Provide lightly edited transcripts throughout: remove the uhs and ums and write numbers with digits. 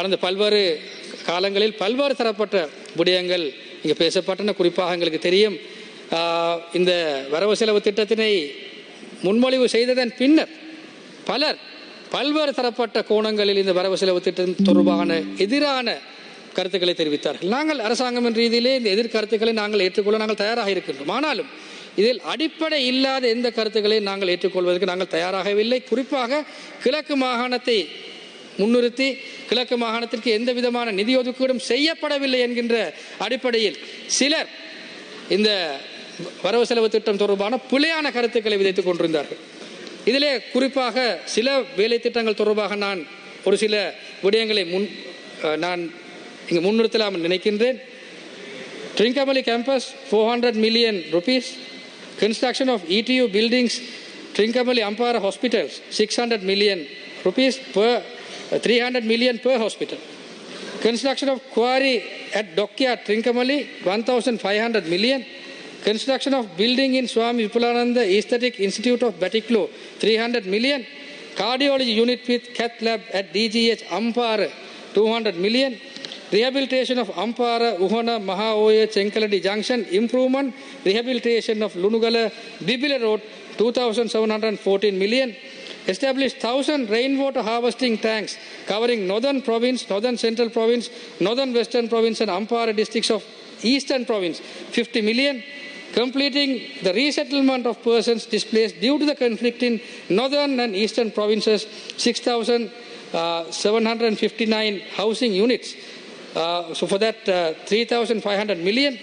கடந்த பல்வேறு காலங்களில் பல்வேறு தரப்பட்ட விடயங்கள் இங்கே பேசப்பட்டன. குறிப்பாக எங்களுக்கு தெரியும், இந்த வரவு செலவு திட்டத்தினை முன்மொழிவு செய்ததன் பின்னர் பலர் பல்வேறு தரப்பட்ட கோணங்களில் இந்த வரவு செலவு திட்டம் தொடர்பான எதிரான கருத்துக்களை தெரிவித்தார்கள். நாங்கள் அரசாங்கம் என்ற ரீதியிலே இந்த எதிர்கருத்துக்களை நாங்கள் ஏற்றுக்கொள்ள நாங்கள் தயாராக இருக்கின்றோம். ஆனாலும் இதில் அடிப்படை இல்லாத எந்த கருத்துக்களை நாங்கள் ஏற்றுக்கொள்வதற்கு நாங்கள் தயாராகவில்லை. குறிப்பாக கிழக்கு மாகாணத்தை முன்னிறுத்தி கிழக்கு மாகாணத்திற்கு எந்த விதமான நிதி ஒதுக்கீடும் செய்யப்படவில்லை என்கின்ற அடிப்படையில் சிலர் இந்த வரவு செலவு திட்டம் தொடர்பான பிழையான கருத்துக்களை விதைத்துக் கொண்டிருந்தார்கள். இதிலே குறிப்பாக சில வேலை திட்டங்கள் தொடர்பாக நான் ஒரு சில விடயங்களை நான் இங்கு முன்னிறுத்தலாம் நினைக்கின்றேன். Trincomalee campus 400 million rupees, construction of ETU buildings, Trincomalee Ampara hospitals 600 million rupees per 300 million per hospital, construction of quarry at Dockyard Trincomalee 1500 million, construction of building in Swami Vipulananda Aesthetic Institute of Batiklo 300 million, cardiology unit with cath lab at DGH Ampara 200 million, rehabilitation of Ampara Uhana Mahaoya Chenkaladi Junction, improvement rehabilitation of Lunugala Bibile Road 2714 million, establish 1000 rainwater harvesting tanks covering northern province, northern central province, northern western province and Ampara districts of eastern province 50 million, completing the resettlement of persons displaced due to the conflict in northern and eastern provinces 6759 housing units. So for that 3500 million,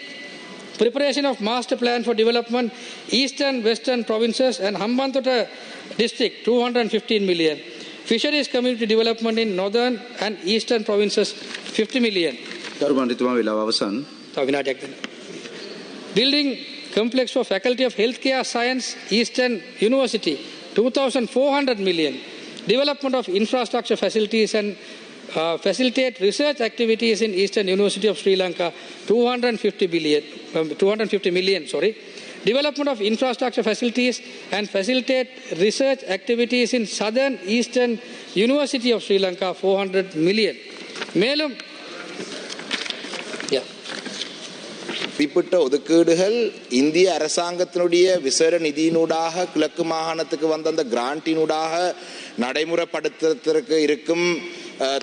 preparation of master plan for development eastern western provinces and Hambantota district 215 million, fisheries community development in northern and eastern provinces 50 million. Building complex for faculty of healthcare science eastern university 2400 million, development of infrastructure facilities and facilitate research activities in Eastern University of Sri Lanka 250 million, development of infrastructure facilities and facilitate research activities in Southern Eastern University of Sri Lanka 400 million. மேலும் குறிப்பிட்ட ஒதுக்கீடுகள் இந்திய அரசாங்கத்தினுடைய விசேட நிதியினூடாக கிழக்கு மாகாணத்துக்கு வந்த அந்த கிராண்டினூடாக நடைமுறைப்படுத்துவதற்கு இருக்கும்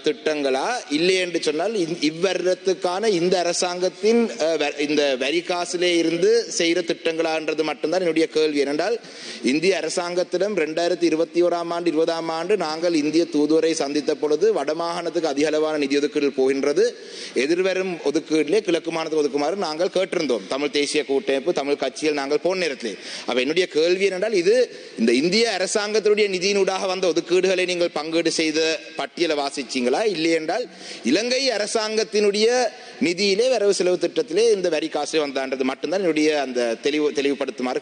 திட்டங்களா இல்லை என்று சொன்னால் இவ்வருடத்துக்கான இந்த அரசாங்கத்தின் இந்த வரி காசிலே இருந்து செய்கிற திட்டங்களான்றது மட்டும்தான் என்னுடைய கேள்வி. ஏனென்றால் இந்திய அரசாங்கத்திடம் 2021ஆம் ஆண்டு 20ஆம் ஆண்டு நாங்கள் இந்திய தூதுவரை சந்தித்த பொழுது வடமாகாணத்துக்கு அதிக அளவான நிதி ஒதுக்கீடு போகின்றது, எதிர்வரும் ஒதுக்கீட்டிலே கிழக்கு மாகாணத்துக்கு ஒதுக்குமாறு நாங்கள் கேட்டிருந்தோம். தமிழ் தேசிய கூட்டமைப்பு தமிழ் கட்சியில் நாங்கள் போன நேரத்திலே. அப்ப என்னுடைய கேள்வி என்னென்றால் இது இந்த இந்திய அரசாங்கத்தினுடைய நிதியினூடாக வந்த ஒதுக்கீடுகளை நீங்கள் பங்கீடு செய்த பட்டியலை வாசிச்சீங்களா, இல்லை என்றால் இலங்கை அரசாங்கத்தினுடைய நிதியிலே வரவு செலவு திட்டத்திலே இந்த வரி காசு வந்தான்றது மட்டும்தான் என்னுடைய அந்த தெளிவுபடுத்துமாறு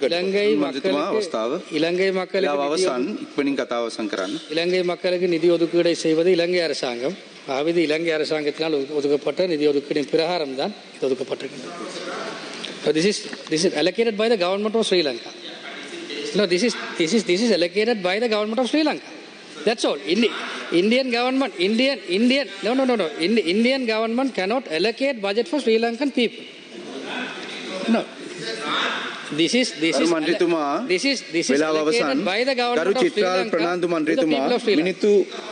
இலங்கை மக்களுக்கு நிதி ஒதுக்கீடை செய்வது இலங்கை அரசாங்கம். ஆகவே இலங்கை அரசாங்கத்தினால் ஒதுக்கப்பட்ட நிதி ஒதுக்கீடின் பிரகாரம் தான் இது ஒதுக்கப்பட்டிருக்கிறது. This is allocated by the government of Sri Lanka. No, this is allocated by the government of Sri Lanka. That's all. Indian government cannot allocate budget for Sri Lankan people. No. This is allocated by the government of Sri Lanka to the people of Sri Lanka.